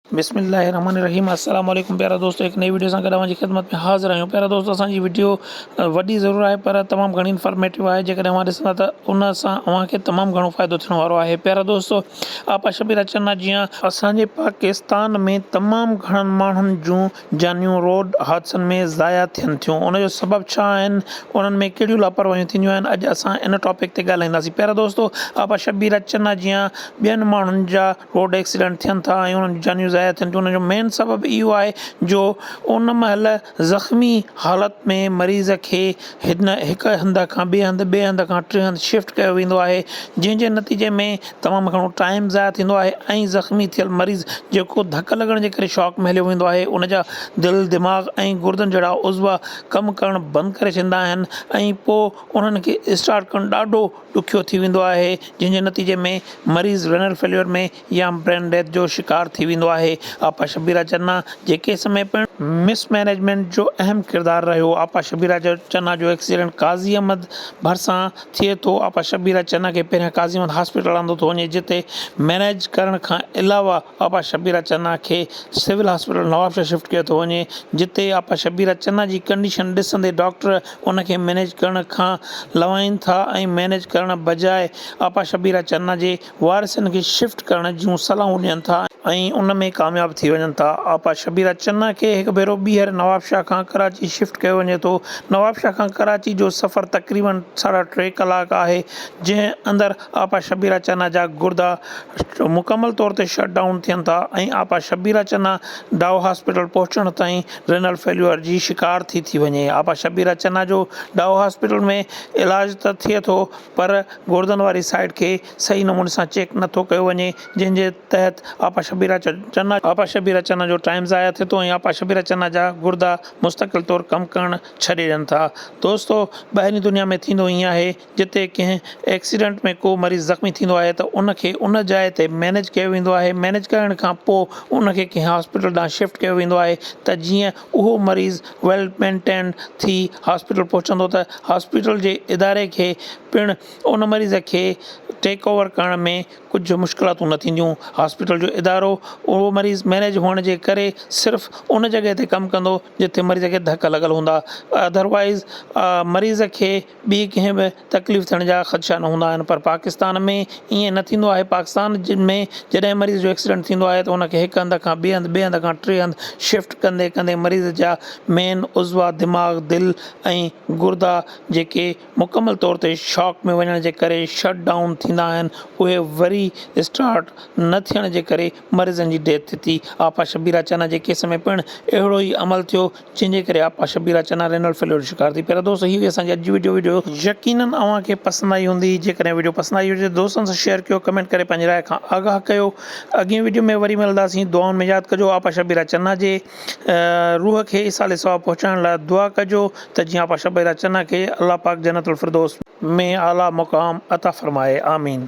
बिस्मिल्लाहिर्रहमानिर्रहीम अस्सलाम वालेकुम प्यारा दोस्तों, एक नई वीडियो सां गॾु तव्हांजी ख़िदमत में हाज़िर आहियूं। प्यारा दोस्तों, असांजी वीडियो वॾी ज़रूरु आहे पर तमामु घणी इंफॉर्मेटिव आहे। जेकॾहिं अव्हां ॾिसंदा त उन सां अव्हांखे तमामु घणो फ़ाइदो थियण वारो आहे। प्यारा दोस्तों, आपा शबीर चन्ना जीअं असांजे पाकिस्तान में तमामु घणनि माण्हुनि जूं जानियूं रोड हादसनि में ज़ाया थियनि थियूं। उनजो सबबु छा आहिनि, उन्हनि में कहिड़ियूं लापरवाहियूं थींदियूं आहिनि, अॼु असां इन टॉपिक ते ॻाल्हाईंदासीं। प्यारा दोस्तों, आपा शबीर चन्ना जीअं ॿियनि माण्हुनि जा रोड एक्सीडेंट थियनि था ऐं उन्हनि जूं जानियूं ज़ाया थियनि थियूं, उनजो मेन सबबु इहो आहे जो उन महिल ज़ख़्मी हालत में मरीज़ खे हिकु हंधि खां ॿिए हंधि खां टे हंधि शिफ्ट कयो वेंदो आहे, जंहिंजे नतीजे में तमामु घणो टाइम ज़ाया थींदो आहे ऐं ज़ख़्मी थियल मरीज़ जेको धकु लॻण जे करे शॉक में हलियो वेंदो आहे, उनजा दिलि दिमाग़ ऐं गुर्दनि जहिड़ा उज़वा कमु करणु बंदि करे छॾींदा आहिनि ऐं पोइ उन्हनि खे स्टार्ट करणु ॾाढो ॾुखियो थी वेंदो आहे, जंहिंजे नतीजे में मरीज़ रेनल फेल्यूर में या ब्रेन डेथ जो शिकार थी वेंदो आहे। आपा शबीर चन्ना जे केस में पिणु मिसमैनेजमेंट जो अहम किरदारु रहियो। आपा शबीर चन्ना जो एक्सीडेंट काज़ी अहमद भरिसां थिए थो। आपा शबीर चन्ना खे पहिरियां काज़ी अहमद हॉस्पिटल आंदो थो वञे, जिते मैनेज करण खां अलावा आपा शबीर चन्ना खे सिविल हॉस्पिटल नवाबशाह शिफ्ट कयो थो वञे, जिते आपा शबीर चन्ना जी कंडीशन ॾिसंदे डॉक्टर उनखे मैनेज करण खां लवाइनि था ऐं मैनेज करण बजाए आपा शबीर चन्ना जे वारिसनि खे शिफ्ट करण जूं सलाहूं ॾियनि था ऐं उन में कामयाबु थी वञनि था। आपा शबीर चन्ना खे हिकु भेरो ॿीहर नवाबशाह खां कराची शिफ्ट कयो वञे थो। नवाबशाह खां कराची जो सफ़र तक़रीबन 3.5 कलाक आहे, जंहिं अंदरि आपा शबीर चन्ना जा गुर्दा मुकमल तौर ते शट डाउन थियनि था ऐं आपा शबीर चन्ना डाउ हॉस्पिटल पहुचण ताईं रेनल फेल्यूर जी शिकार थी वञे। आपा शबीर चन्ना जो डाउ हॉस्पिटल में इलाज त थिए थो पर गुर्दनि वारी साइड खे सही नमूने सां चेक नथो कयो वञे, जंहिंजे तहत आपा शबीर चन्ना जो टाइम ज़ाया थिए थो ऐं आपा शबीर चन्ना जा गुर्दा मुस्तक़िल तौरु कमु करणु छॾे ॾियनि था। दोस्तों, ॿाहिरीं दुनिया में थींदो ईअं आहे, जिते कंहिं एक्सीडेंट में को मरीज़ ज़ख़्मी थींदो आहे त उनखे उन जाइ ते मैनेज कयो वेंदो आहे। मैनेज करण खां पोइ उनखे कंहिं हॉस्पिटल ॾांहुं शिफ्ट कयो वेंदो आहे त जीअं उहो मरीज़ वेल मेंटेन थी हॉस्पिटल पहुचंदो त हॉस्पिटल जे इदारे खे पिणु उन मरीज़ खे टेक ओवर करण में कुझु मुश्किलातूं न थींदियूं। हॉस्पिटल जो इदारो उहो मरीज़ मैनेज हुअण जे करे सिर्फ़ु उन जॻह ते कमु कंदो जिते मरीज़ खे धक लॻल हूंदा, अदरवाइज़ मरीज़ खे ॿी कंहिं बि तकलीफ़ थियण जा ख़दशा न हूंदा आहिनि। पर पाकिस्तान में ईअं न थींदो आहे। पाकिस्तान में जॾहिं मरीज़ जो एक्सीडेंट थींदो आहे त उनखे हिकु हंधि खां ॿिए हंधि खां टे हंधि शिफ्ट कंदे कंदे मरीज़ जा मेन उज़वा दिमाग़ दिलि ऐं गुर्दा जेके मुकमल तौर ते शॉक में वञण जे करे शट डाउन थींदा आहिनि, उहे वरी स्टार्ट न थियण जे करे मरीज़नि जी डेथ थी। आपा शबीर चन्ना जे केस में पिणु अहिड़ो ई अमल थियो, जंहिंजे करे आपा शबीर चन्ना रेनल फेल्यूर जो शिकार थी। पहिरियों दोस्तों, हीअ असांजी अॼु जी वीडियो यकीनन अव्हांखे पसंदि आई हूंदी। जेकॾहिं वीडियो पसंदि आई हुजे दोस्तनि सां शेयर कयो, कमेंट करे पंहिंजी राय खां आगाह कयो। अॻिए वीडियो में वरी मिलंदासीं। दुआउनि में यादि कजो, आपा शबीर चन्ना जे रूह खे इसाले सवाब पहुचाइण लाइ दुआ कजो त जीअं आपा शबीर चन्ना खे अल्लाह पाक जन्नतुल फिरदौस में आला मुक़ाम अता फ़रमाए। आमीन।